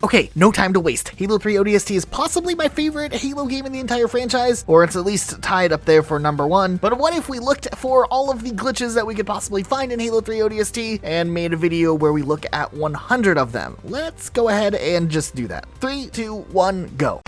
Okay, no time to waste. Halo 3 ODST is possibly my favorite Halo game in the entire franchise, or it's at least tied up there for number one. But what if we looked for all of the glitches that we could possibly find in Halo 3 ODST and made a video where we look at 100 of them? Let's go ahead and just do that. 3, 2, 1, go.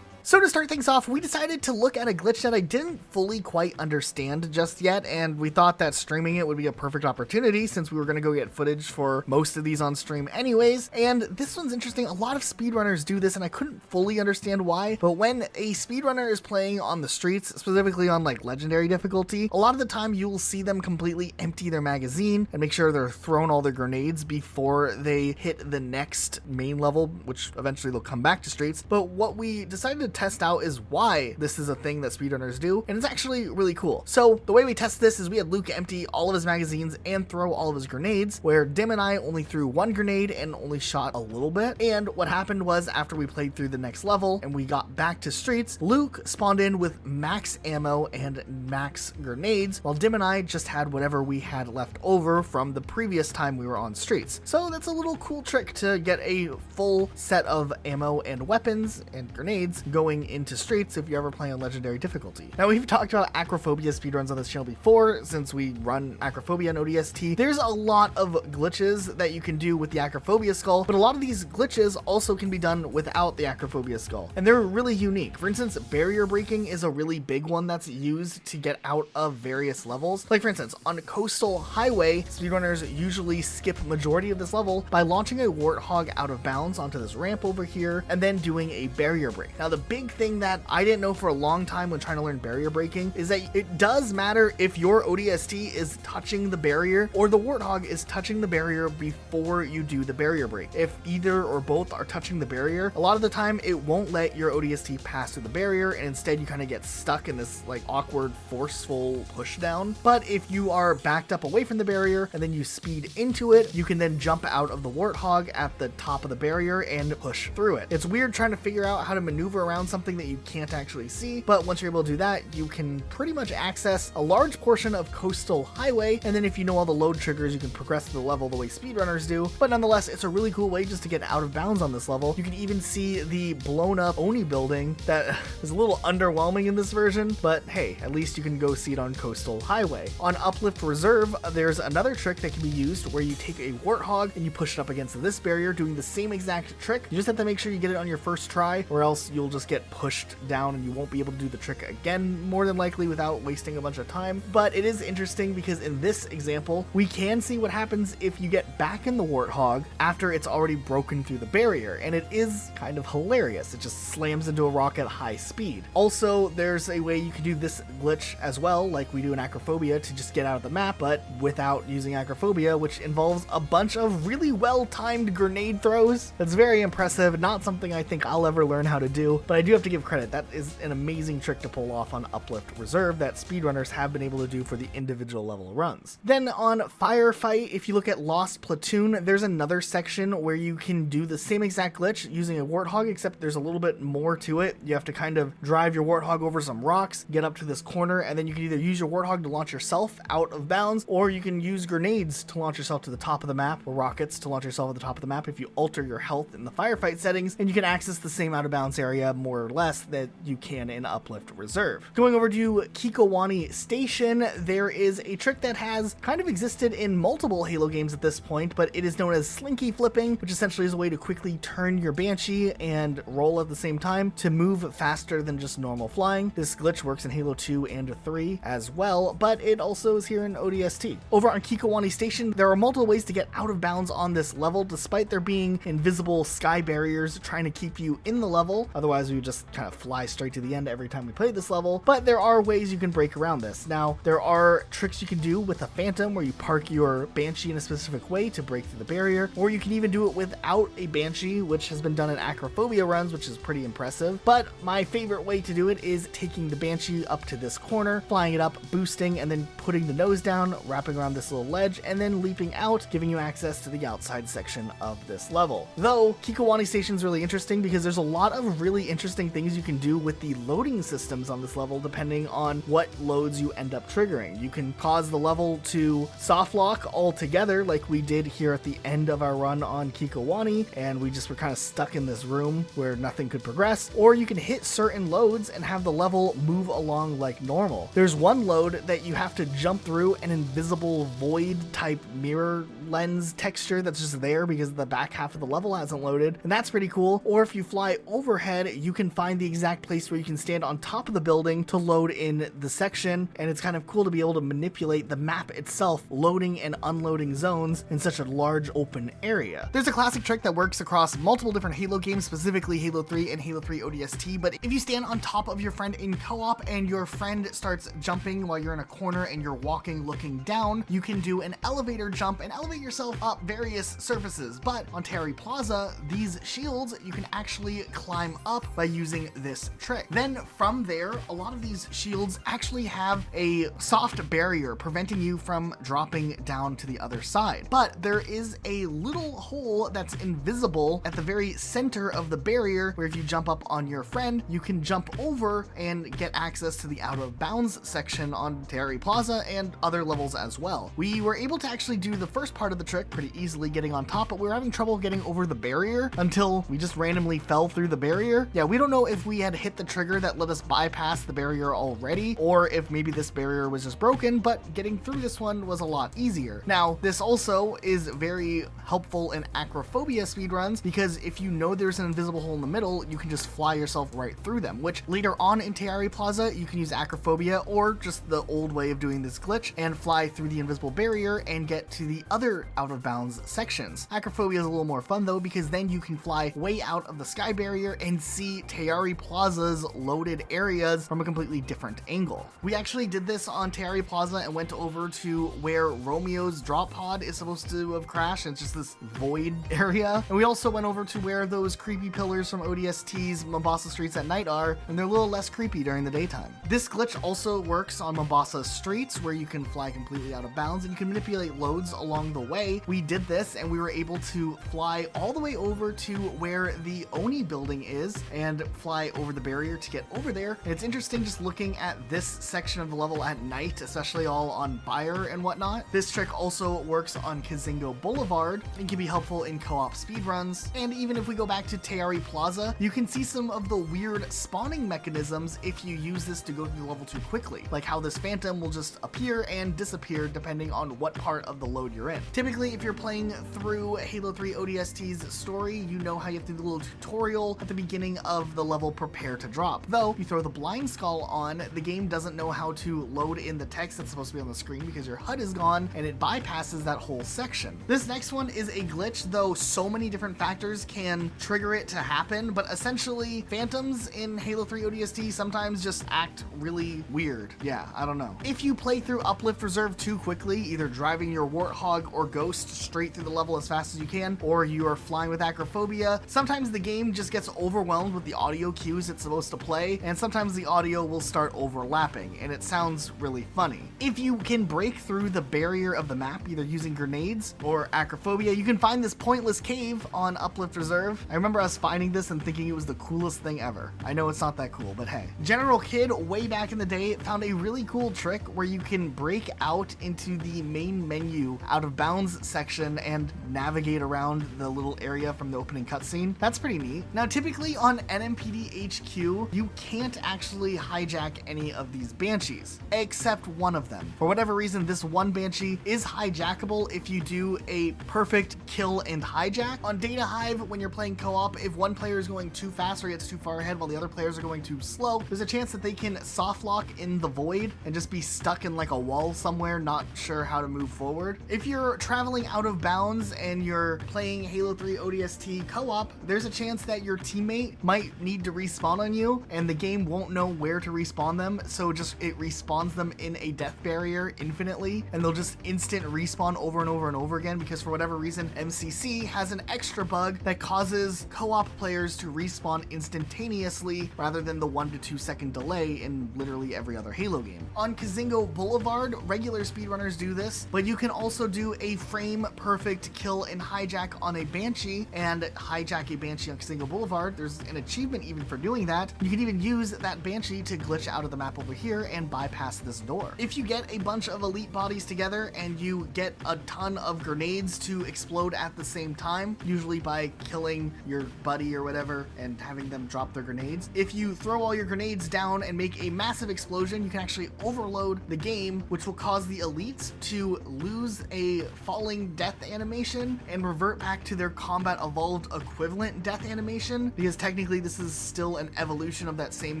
So to start things off, we decided to look at a glitch that I didn't fully quite understand just yet, and we thought that streaming it would be a perfect opportunity since we were going to go get footage for most of these on stream anyways. And this one's interesting. A lot of speedrunners do this, and I couldn't fully understand why, but when a speedrunner is playing on the streets, specifically on like legendary difficulty, a lot of the time you will see them completely empty their magazine and make sure they're throwing all their grenades before they hit the next main level, which eventually they'll come back to streets. But what we decided to test out is why this is a thing that speedrunners do, and it's actually really cool. So the way we test this is we had Luke empty all of his magazines and throw all of his grenades, where Dim and I only threw one grenade and only shot a little bit. And what happened was, after we played through the next level and we got back to streets, Luke spawned in with max ammo and max grenades, while Dim and I just had whatever we had left over from the previous time we were on streets. So that's a little cool trick to get a full set of ammo and weapons and grenades going into streets if you ever play on legendary difficulty. Now, we've talked about acrophobia speedruns on this channel before, since we run acrophobia and ODST. There's a lot of glitches that you can do with the acrophobia skull, but a lot of these glitches also can be done without the acrophobia skull, and they're really unique. For instance, barrier breaking is a really big one that's used to get out of various levels. Like, for instance, on Coastal Highway, speedrunners usually skip majority of this level by launching a warthog out of bounds onto this ramp over here and then doing a barrier break. Now, the big thing that I didn't know for a long time when trying to learn barrier breaking is that it does matter if your ODST is touching the barrier or the warthog is touching the barrier before you do the barrier break. If either or both are touching the barrier, a lot of the time it won't let your ODST pass through the barrier, and instead you kind of get stuck in this like awkward forceful push down. But if you are backed up away from the barrier and then you speed into it, you can then jump out of the warthog at the top of the barrier and push through it. It's weird trying to figure out how to maneuver around something that you can't actually see, but once you're able to do that, you can pretty much access a large portion of Coastal Highway, and then if you know all the load triggers, you can progress the level the way speedrunners do. But nonetheless, it's a really cool way just to get out of bounds on this level. You can even see the blown up Oni building that is a little underwhelming in this version, but hey, at least you can go see it on Coastal Highway. On Uplift Reserve, there's another trick that can be used where you take a warthog and you push it up against this barrier, doing the same exact trick. You just have to make sure you get it on your first try, or else you'll just get pushed down and you won't be able to do the trick again, more than likely, without wasting a bunch of time. But it is interesting because in this example, we can see what happens if you get back in the warthog after it's already broken through the barrier, and it is kind of hilarious. It just slams into a rock at high speed. Also, there's a way you can do this glitch as well, like we do in acrophobia, to just get out of the map, but without using acrophobia, which involves a bunch of really well-timed grenade throws. That's very impressive. Not something I think I'll ever learn how to do, but I do have to give credit. That is an amazing trick to pull off on Uplift Reserve that speedrunners have been able to do for the individual level runs. Then on Firefight, if you look at Lost Platoon, there's another section where you can do the same exact glitch using a warthog, except there's a little bit more to it. You have to kind of drive your warthog over some rocks, get up to this corner, and then you can either use your warthog to launch yourself out of bounds, or you can use grenades to launch yourself to the top of the map, or rockets to launch yourself at the top of the map if you alter your health in the Firefight settings, and you can access the same out of bounds area more or less that you can in Uplift Reserve. Going over to Kikowani Station, there is a trick that has kind of existed in multiple Halo games at this point, but it is known as slinky flipping, which essentially is a way to quickly turn your Banshee and roll at the same time to move faster than just normal flying. This glitch works in Halo 2 and 3 as well, but it also is here in ODST. Over on Kikowani Station, there are multiple ways to get out of bounds on this level, despite there being invisible sky barriers trying to keep you in the level. Otherwise, we would just kind of fly straight to the end every time we play this level, but there are ways you can break around this. Now, there are tricks you can do with a Phantom where you park your Banshee in a specific way to break through the barrier, or you can even do it without a Banshee, which has been done in acrophobia runs, which is pretty impressive. But my favorite way to do it is taking the Banshee up to this corner, flying it up, boosting, and then putting the nose down, wrapping around this little ledge, and then leaping out, giving you access to the outside section of this level. Though, Kikowani Station is really interesting because there's a lot of really interesting interesting things you can do with the loading systems on this level depending on what loads you end up triggering. You can cause the level to soft lock altogether like we did here at the end of our run on Kikowani, and we just were kind of stuck in this room where nothing could progress, or you can hit certain loads and have the level move along like normal. There's one load that you have to jump through an invisible void type mirror lens texture that's just there because the back half of the level hasn't loaded, and that's pretty cool. Or if you fly overhead, you can find the exact place where you can stand on top of the building to load in the section, and it's kind of cool to be able to manipulate the map itself, loading and unloading zones in such a large open area. There's a classic trick that works across multiple different Halo games, specifically Halo 3 and Halo 3 ODST, but if you stand on top of your friend in co-op and your friend starts jumping while you're in a corner and you're walking looking down, you can do an elevator jump and elevate yourself up various surfaces. But on Terry Plaza, these shields you can actually climb up by using this trick. Then from there, a lot of these shields actually have a soft barrier preventing you from dropping down to the other side. But there is a little hole that's invisible at the very center of the barrier where if you jump up on your friend, you can jump over and get access to the out of bounds section on Terry Plaza and other levels as well. We were able to actually do the first part of the trick pretty easily, getting on top, but we were having trouble getting over the barrier until we just randomly fell through the barrier. Yeah, we don't know if we had hit the trigger that let us bypass the barrier already, or if maybe this barrier was just broken, but getting through this one was a lot easier. Now, this also is very helpful in acrophobia speedruns, because if you know there's an invisible hole in the middle, you can just fly yourself right through them, which later on in Terry Plaza, you can use acrophobia or just the old way of doing this glitch and fly through the invisible barrier and get to the other out of bounds sections. Acrophobia is a little more fun though, because then you can fly way out of the sky barrier and see Terry Plaza's loaded areas from a completely different angle. We actually did this on Terry Plaza and went over to where Romeo's drop pod is supposed to have crashed, and it's just this void area. And we also went over to where those creepy pillars from ODST's Mombasa streets at night are, and they're a little less creepy during the daytime. This glitch also works on Mombasa streets where you can fly completely out of bounds and you can manipulate loads along the way. We did this and we were able to fly all the way over to where the Oni building is and fly over the barrier to get over there. And it's interesting just looking at this section of the level at night, especially all on fire and whatnot. This trick also works on Kazingo Boulevard and can be helpful in co-op speedruns. And even if we go back to Terry Plaza, you can see some of the weird spawning mechanisms if you use this to go through the level too quickly, like how this phantom will just appear and disappear depending on what part of the load you're in. Typically, if you're playing through Halo 3 ODST's story, you know how you have to do the little tutorial at the beginning of the level, prepare to drop. Though, you throw the blind skull on, the game doesn't know how to load in the text that's supposed to be on the screen because your HUD is gone and it bypasses that whole section. This next one is a glitch, though so many different factors can trigger it to happen, but essentially phantoms in Halo 3 ODST sometimes just act really weird. Yeah, I don't know. If you play through Uplift Reserve too quickly, either driving your Warthog or Ghost straight through the level as fast as you can, or you are flying with acrophobia, sometimes the game just gets overwhelmed with the audio cues it's supposed to play, and sometimes the audio will start overlapping, and it sounds really funny. If you can break through the barrier of the map, either using grenades or acrophobia, you can find this pointless cave on Uplift Reserve. I remember us finding this and thinking it was the coolest thing ever. I know it's not that cool, but hey. General Kid, way back in the day, found a really cool trick where you can break out into the main menu out of bounds section and navigate around the little area from the opening cutscene. That's pretty neat. Now, typically on NMPD HQ, you can't actually hijack any of these Banshees, except one of them. For whatever reason, this one Banshee is hijackable if you do a perfect kill and hijack. On Data Hive, when you're playing co-op, if one player is going too fast or gets too far ahead while the other players are going too slow, there's a chance that they can soft lock in the void and just be stuck in like a wall somewhere, not sure how to move forward. If you're traveling out of bounds and you're playing Halo 3 ODST co-op, there's a chance that your teammate might need to respawn on you and the game won't know where to respawn them, so just it respawns them in a death barrier infinitely, and they'll just instant respawn over and over and over again because for whatever reason MCC has an extra bug that causes co-op players to respawn instantaneously rather than the 1 to 2 second delay in literally every other Halo game. On Kazingo Boulevard, regular speedrunners do this, but you can also do a frame perfect kill and hijack on a Banshee, and hijack a Banshee on Kazingo Boulevard. There's an achievement achievement even for doing that. You can even use that Banshee to glitch out of the map over here and bypass this door. If you get a bunch of elite bodies together and you get a ton of grenades to explode at the same time, usually by killing your buddy or whatever and having them drop their grenades, if you throw all your grenades down and make a massive explosion, you can actually overload the game, which will cause the elites to lose a falling death animation and revert back to their combat evolved equivalent death animation, because technically this is still an evolution of that same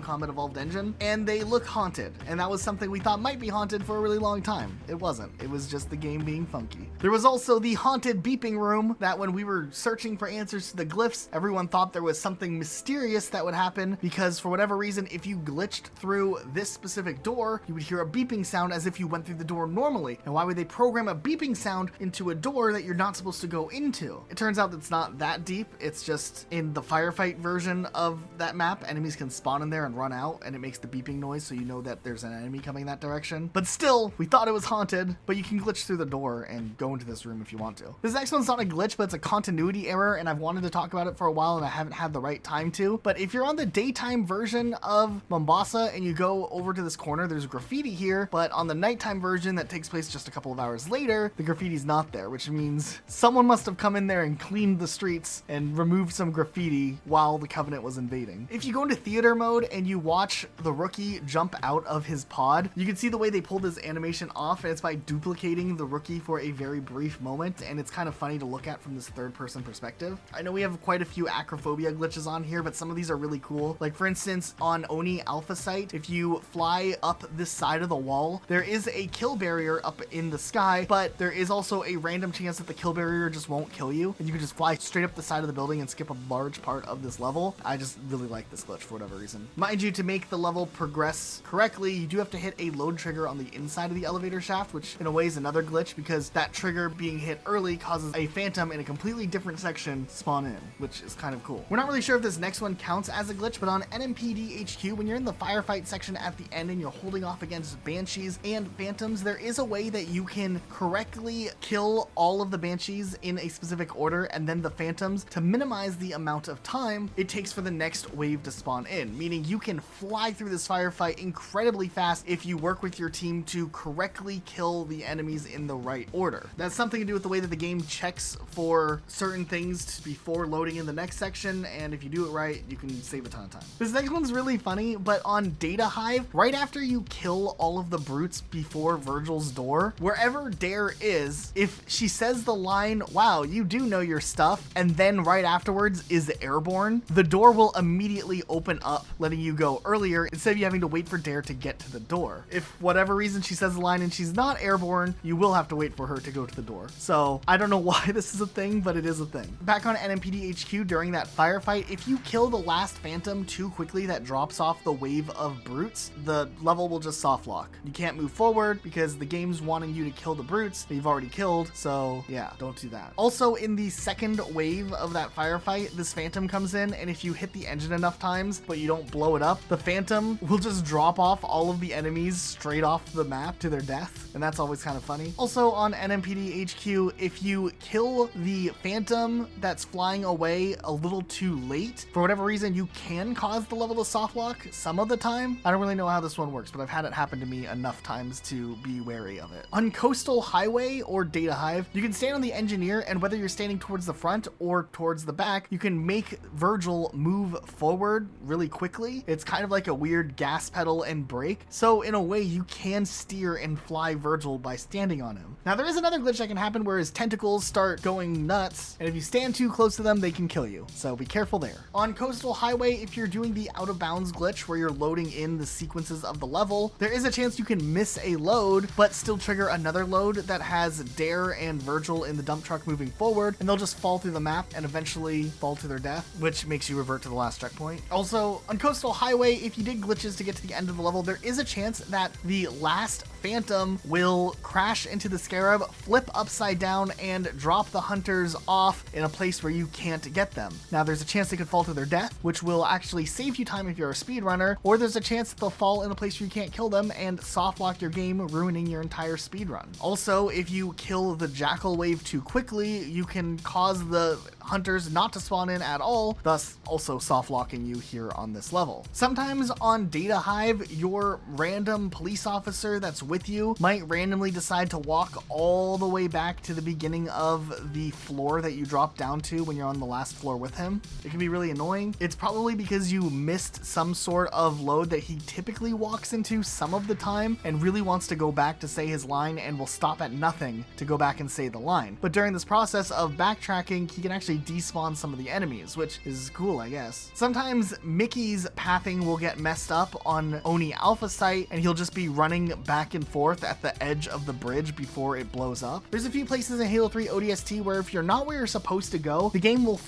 combat evolved engine, and they look haunted. And that was something we thought might be haunted for a really long time. It wasn't. It was just the game being funky. There was also the haunted beeping room that when we were searching for answers to the glyphs, everyone thought there was something mysterious that would happen, because for whatever reason, if you glitched through this specific door, you would hear a beeping sound as if you went through the door normally. And why would they program a beeping sound into a door that you're not supposed to go into? It turns out it's not that deep. It's just in the firefight version of that map, enemies can spawn in there and run out, and it makes the beeping noise so you know that there's an enemy coming that direction. But still, we thought it was haunted, but you can glitch through the door and go into this room if you want to. This next one's not a glitch, but it's a continuity error, and I've wanted to talk about it for a while and I haven't had the right time to. But if you're on the daytime version of Mombasa and you go over to this corner, there's graffiti here, but on the nighttime version that takes place just a couple of hours later, the graffiti's not there, which means someone must have come in there and cleaned the streets and removed some graffiti while the Covenant was invading. If you go into theater mode and you watch the rookie jump out of his pod, you can see the way they pulled his animation off, and it's by duplicating the rookie for a very brief moment, and it's kind of funny to look at from this third-person perspective. I know we have quite a few acrophobia glitches on here, but some of these are really cool. Like, for instance, on Oni Alpha Site, if you fly up this side of the wall, there is a kill barrier up in the sky, but there is also a random chance that the kill barrier just won't kill you, and you can just fly straight up the side of the building and skip a large part of this level. I just really like this glitch for whatever reason. Mind you, to make the level progress correctly, you do have to hit a load trigger on the inside of the elevator shaft, which in a way is another glitch, because that trigger being hit early causes a phantom in a completely different section spawn in, which is kind of cool. We're not really sure if this next one counts as a glitch, but on NMPD HQ, when you're in the firefight section at the end and you're holding off against banshees and phantoms, there is a way that you can correctly kill all of the banshees in a specific order and then the phantoms to minimize the amount of time it takes for the next wave to spawn in, meaning you can fly through this firefight incredibly fast if you work with your team to correctly kill the enemies in the right order. That's something to do with the way that the game checks for certain things before loading in the next section, and if you do it right, you can save a ton of time. This next one's really funny, but on Data Hive, right after you kill all of the brutes before Virgil's door, wherever Dare is, if she says the line, "Wow, you do know your stuff," and then right afterwards is airborne, the door will immediately open up, letting you go earlier instead of you having to wait for Dare to get to the door. If whatever reason she says the line and she's not airborne, you will have to wait for her to go to the door. So I don't know why this is a thing, but it is a thing. Back on NMPD HQ during that firefight, if you kill the last phantom too quickly that drops off the wave of brutes, the level will just soft lock. You can't move forward because the game's wanting you to kill the brutes that you've already killed, so yeah, don't do that. Also, in the second wave of that firefight, this phantom comes in, and if you hit the engine enough times but you don't blow it up, the phantom will just drop off all of the enemies straight off the map to their death, and that's always kind of funny. Also on NMPD HQ, if you kill the phantom that's flying away a little too late, for whatever reason, you can cause the level to soft lock some of the time. I don't really know how this one works, but I've had it happen to me enough times to be wary of it. On Coastal Highway or Data Hive, you can stand on the engineer, and whether you're standing towards the front or towards the back, you can make Virgil move forward really quickly. It's kind of like a weird gas pedal and brake. So in a way, you can steer and fly Virgil by standing on him. Now there is another glitch that can happen where his tentacles start going nuts, and if you stand too close to them, they can kill you. So be careful there. On Coastal Highway, if you're doing the out of bounds glitch where you're loading in the sequences of the level, there is a chance you can miss a load, but still trigger another load that has Dare and Virgil in the dump truck moving forward, and they'll just fall through the map and eventually fall to their death, which makes you revert to the last checkpoint. Also, on Coastal Highway, if you did glitches to get to the end of the level, there is a chance that the last Phantom will crash into the Scarab, flip upside down, and drop the hunters off in a place where you can't get them. Now there's a chance they could fall to their death, which will actually save you time if you're a speedrunner, or there's a chance that they'll fall in a place where you can't kill them and soft lock your game, ruining your entire speedrun. Also, if you kill the Jackal wave too quickly, you can cause the hunters not to spawn in at all, thus also soft locking you here on this level. Sometimes on Data Hive, your random police officer that's with you might randomly decide to walk all the way back to the beginning of the floor that you dropped down to when you're on the last floor with him. It can be really annoying. It's probably because you missed some sort of load that he typically walks into some of the time and really wants to go back to say his line and will stop at nothing to go back and say the line. But during this process of backtracking, he can actually despawn some of the enemies, which is cool, I guess. Sometimes Mickey's pathing will get messed up on Oni Alpha Site, and he'll just be running back and forth at the edge of the bridge before it blows up. There's a few places in Halo 3 ODST where if you're not where you're supposed to go, the game will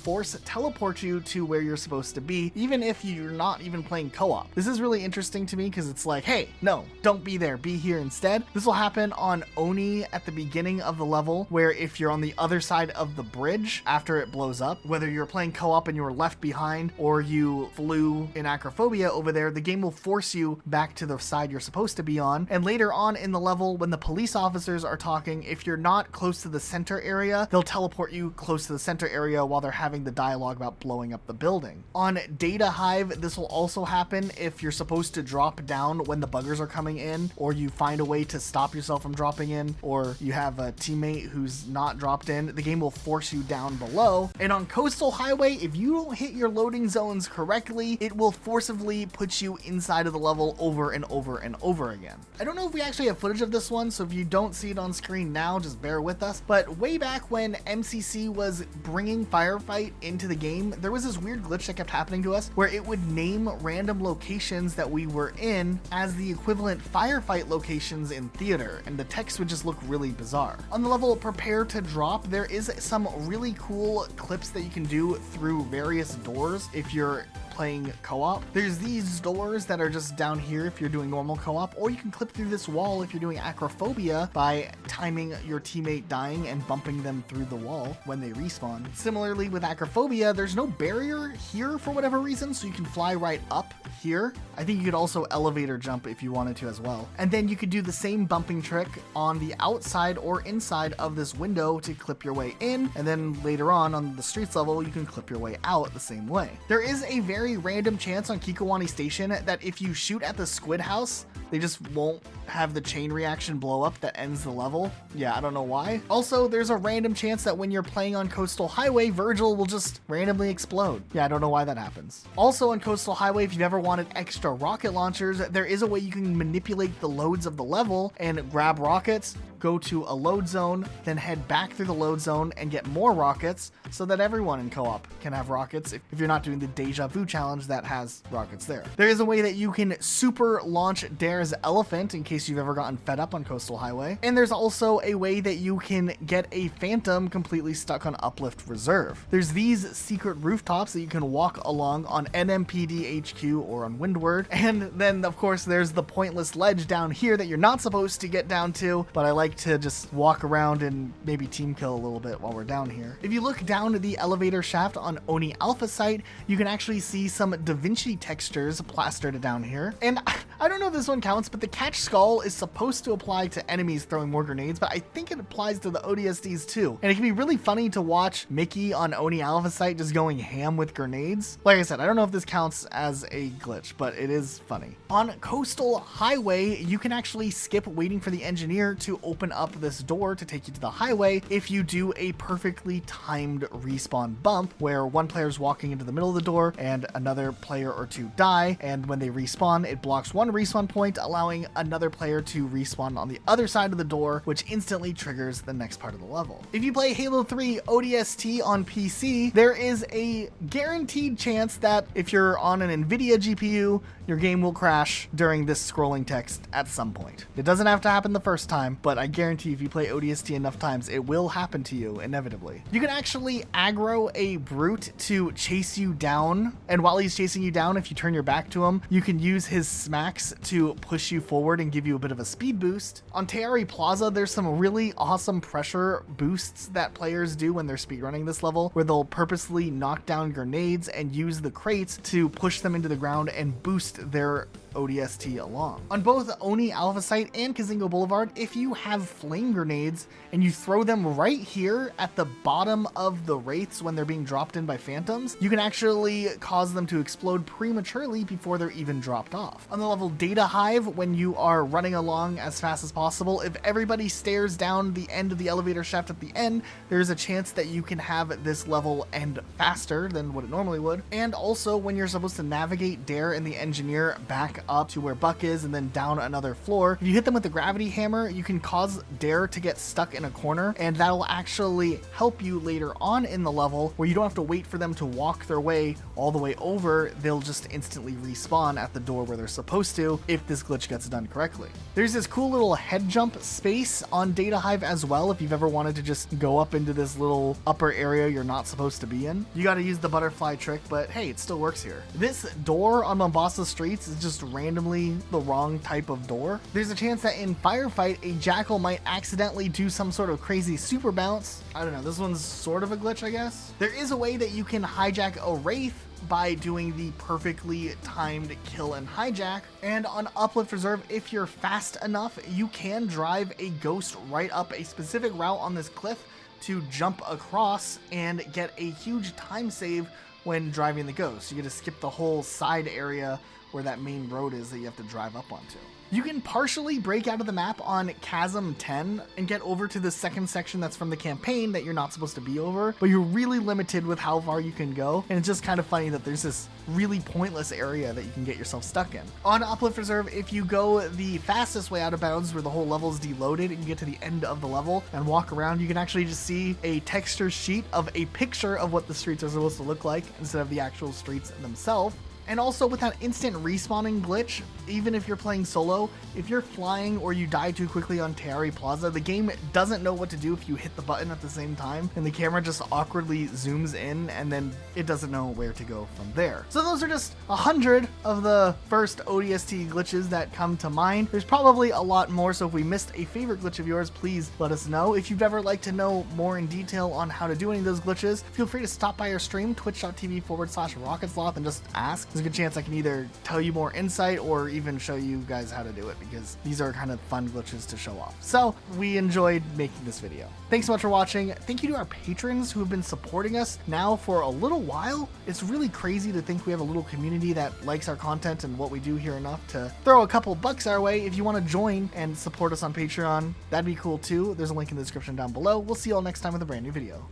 teleport you to where you're supposed to be, even if you're not even playing co-op. This is really interesting to me because it's like, hey, no, don't be there, be here instead. This will happen on Oni at the beginning of the level, where if you're on the other side of the bridge after it blows up, whether you're playing co-op and you were left behind or you flew in Acrophobia over there, the game will force you back to the side you're supposed to be on. And later on in the level, when the police officers are talking, if you're not close to the center area, they'll teleport you close to the center area while they're having the dialogue about blowing up the building. On Data Hive, this will also happen if you're supposed to drop down when the buggers are coming in, or you find a way to stop yourself from dropping in, or you have a teammate who's not dropped in, the game will force you down below. And on Coastal Highway, if you don't hit your loading zones correctly, it will forcibly put you inside of the level over and over and over again. I don't know if we actually have footage of this one, so if you don't see it on screen now, just bear with us. But way back when MCC was bringing Firefight into the game, there was this weird glitch that kept happening to us where it would name random locations that we were in as the equivalent Firefight locations in theater, and the text would just look really bizarre. On the level Prepare to Drop, there is some really cool clips that you can do through various doors if you're playing co-op. There's these doors that are just down here if you're doing normal co-op, or you can clip through this wall if you're doing Acrophobia by timing your teammate dying and bumping them through the wall when they respawn. Similarly with Acrophobia, there's no barrier here for whatever reason, so you can fly right up here. I think you could also elevator jump if you wanted to as well. And then you could do the same bumping trick on the outside or inside of this window to clip your way in, and then later on the streets level, you can clip your way out the same way. There is a very random chance on Kikowani Station that if you shoot at the squid house, they just won't have the chain reaction blow up that ends the level. Yeah, I don't know why. Also, there's a random chance that when you're playing on Coastal Highway, Virgil will just randomly explode. Yeah, I don't know why that happens. Also on Coastal Highway, if you've ever wanted extra rocket launchers, there is a way you can manipulate the loads of the level and grab rockets, go to a load zone, then head back through the load zone and get more rockets so that everyone in co-op can have rockets if you're not doing the Deja Vu challenge that has rockets there. There is a way that you can super launch Dare's Elephant in case you've ever gotten fed up on Coastal Highway. And there's also a way that you can get a Phantom completely stuck on Uplift Reserve. There's these secret rooftops that you can walk along on NMPD HQ or on Windward. And then of course there's the pointless ledge down here that you're not supposed to get down to, but I like to just walk around and maybe team kill a little bit while we're down here. If you look down the elevator shaft on Oni Alpha Site, you can actually see some Da Vinci textures plastered down here. And I don't know if this one counts, but the catch skull is supposed to apply to enemies throwing more grenades, but I think it applies to the ODSTs too. And it can be really funny to watch Mickey on Oni Alpha Site just going ham with grenades. Like I said, I don't know if this counts as a glitch, but it is funny. On Coastal Highway, you can actually skip waiting for the engineer to open up this door to take you to the highway if you do a perfectly timed respawn bump where one player's walking into the middle of the door and another player or two die, and when they respawn, it blocks one respawn point, allowing another player to respawn on the other side of the door, which instantly triggers the next part of the level. If you play Halo 3 ODST on PC, there is a guaranteed chance that if you're on an NVIDIA GPU, your game will crash during this scrolling text at some point. It doesn't have to happen the first time, but I guarantee if you play ODST enough times, it will happen to you inevitably. You can actually aggro a brute to chase you down, and while he's chasing you down, if you turn your back to him, you can use his smacks to push you forward and give you a bit of a speed boost. On Teari Plaza, there's some really awesome pressure boosts that players do when they're speedrunning this level, where they'll purposely knock down grenades and use the crates to push them into the ground and boost their ODST along. On both Oni Alpha Site and Kazingo Boulevard, if you have flame grenades and you throw them right here at the bottom of the wraiths when they're being dropped in by phantoms, you can actually cause them to explode prematurely before they're even dropped off. On the level Data Hive, when you are running along as fast as possible, if everybody stares down the end of the elevator shaft at the end, there's a chance that you can have this level end faster than what it normally would. And also when you're supposed to navigate Dare and the Engineer back up to where Buck is and then down another floor, if you hit them with the gravity hammer, you can cause Dare to get stuck in a corner, and that'll actually help you later on in the level where you don't have to wait for them to walk their way all the way over. They'll just instantly respawn at the door where they're supposed to if this glitch gets done correctly. There's this cool little head jump space on Data Hive as well if you've ever wanted to just go up into this little upper area you're not supposed to be in. You got to use the butterfly trick, but hey, it still works here. This door on Mombasa streets is just randomly the wrong type of door. There's a chance that in Firefight, a jackal might accidentally do some sort of crazy super bounce. I don't know, this one's sort of a glitch, I guess. There is a way that you can hijack a wraith by doing the perfectly timed kill and hijack. And on Uplift Reserve, if you're fast enough, you can drive a ghost right up a specific route on this cliff to jump across and get a huge time save when driving the ghost. You get to skip the whole side area where that main road is that you have to drive up onto. You can partially break out of the map on Chasm 10 and get over to the second section that's from the campaign that you're not supposed to be over, but you're really limited with how far you can go, and it's just kind of funny that there's this really pointless area that you can get yourself stuck in. On Uplift Reserve, if you go the fastest way out of bounds where the whole level is deloaded and you get to the end of the level and walk around, you can actually just see a texture sheet of a picture of what the streets are supposed to look like instead of the actual streets themselves. And also with that instant respawning glitch, even if you're playing solo, if you're flying or you die too quickly on Teari Plaza, the game doesn't know what to do if you hit the button at the same time, and the camera just awkwardly zooms in and then it doesn't know where to go from there. So those are just 100 of the first ODST glitches that come to mind. There's probably a lot more, so if we missed a favorite glitch of yours, please let us know. If you'd ever like to know more in detail on how to do any of those glitches, feel free to stop by our stream, twitch.tv/RocketSloth, and just ask. There's a good chance I can either tell you more insight or even show you guys how to do it, because these are kind of fun glitches to show off. So we enjoyed making this video. Thanks so much for watching. Thank you to our patrons who have been supporting us now for a little while. It's really crazy to think we have a little community that likes our content and what we do here enough to throw a couple bucks our way. If you want to join and support us on Patreon, that'd be cool too. There's a link in the description down below. We'll see you all next time with a brand new video.